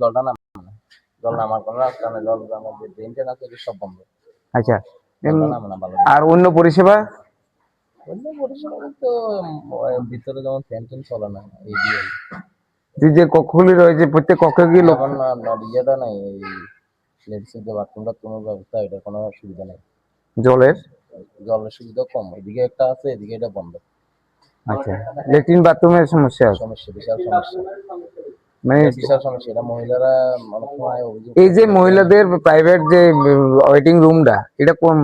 জলটা নামে না। জল নামার কোনো রাস্তা নেই। জল যে ড্রেনটা আছে এটা সব বন্ধ। আচ্ছা, জলটা নামে না ভালো। আর অন্য পরিষেবা? অন্য পরিষেবা বলতে ভিতরে যেমন ফ্যান ট্যান চলে না এই দিয়ে। যে কক্ষগুলি রয়েছে প্রত্যেক কক্ষে কি লোক? যেমন ইয়েটা নাই, এই লেডিসের যে বাথরুম টাথরুমের ব্যবস্থা, এটা কোনো সুবিধা নেই। জলের? জলের সুবিধা কম, এদিকে একটা আছে, এদিকে এটা বন্ধ। আচ্ছা, লেট্রিন বাথরুমের সমস্যা আছে? সমস্যা, বিশাল সমস্যা, মানে বিশাল সমস্যা। এটা মহিলারা অনেক সময় অভিযোগ এই যে মহিলাদের প্রাইভেট যে ওয়েটিং রুমটা, এটা কোন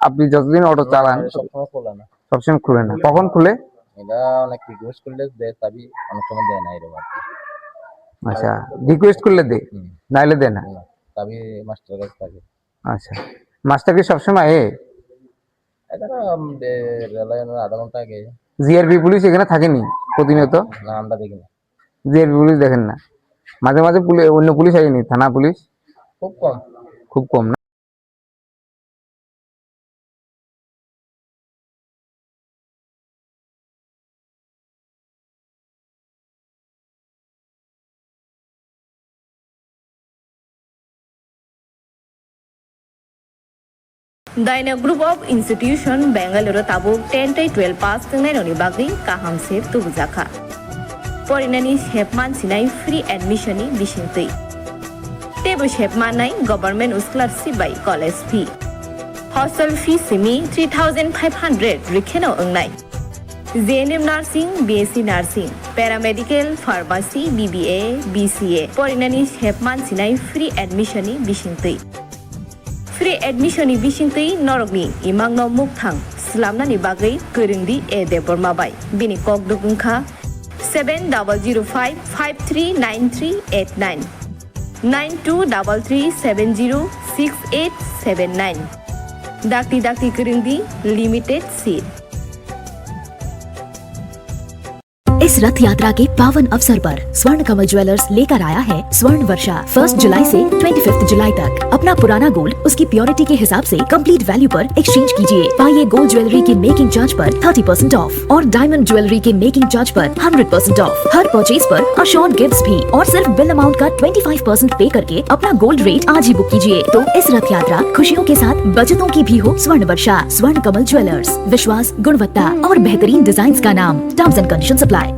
আপনি যতদিন অটো চালান সবসময় খোলে না। সবসময় খুলে না, কখন খুলে? এটা অনেক রিকোয়েস্ট করলে দেয়, তবে অনেক সময় দেয় না এরকম আর কি। আচ্ছা, রিকোয়েস্ট করলে দে, নাইলে দেয় না। তবে মাস্টার কাছে থাকে। আচ্ছা, মাস্টার কি সবসময় এটা রেললাইনের আধা ঘন্টা আগে। জিআরপি পুলিশ এখানে থাকেনি প্রতিনিয়ত? না, আমরা দেখি না। জিআরপি পুলিশ দেখেন না? মাঝে মাঝে অন্য পুলিশ আসেনি, থানা পুলিশ? খুব কম। খুব কম না? Daina Group of Institution Bangalore tabuk 10-12 pass tengenoni bagi kaham sep tubuzaka. Porinani hepman sinai free admission ni bisintui. Tebu hepman nai government scholarship by college fee. Hostel fee simi 3,500 rikheno engnai. JNM Nursing, BSc Nursing, Paramedical, Pharmacy, BBA, BCA. Porinani hepman sinai free admission ni bisintui. Free admission ni bisingtui norokni imang no mukthang slamna ni bagai kerengdi debormabai bini kok dukungkha 7005539389 9233706879 dakti kerengdi limited seat. इस रथ यात्रा के पावन अवसर पर स्वर्ण कमल jewellers लेकर आया है स्वर्ण वर्षा 1 जुलाई से 25 जुलाई तक। अपना पुराना गोल्ड उसकी प्योरिटी के हिसाब से कंप्लीट वैल्यू पर एक्सचेंज कीजिए। पाइए गोल्ड ज्वेलरी के मेकिंग चार्ज पर 30% ऑफ और डायमंड ज्वेलरी के मेकिंग चार्ज पर 100% ऑफ। हर परचेज पर अशोर्ड गिफ्ट्स भी और सिर्फ बिल अमाउंट का 25% पे करके अपना गोल्ड रेट आज ही बुक कीजिए। तो इस रथ यात्रा खुशियों के साथ बचतों की भी हो स्वर्ण वर्षा। स्वर्ण कमल ज्वेलर्स, विश्वास, गुणवत्ता और बेहतरीन डिजाइन का नाम। Terms and conditions apply.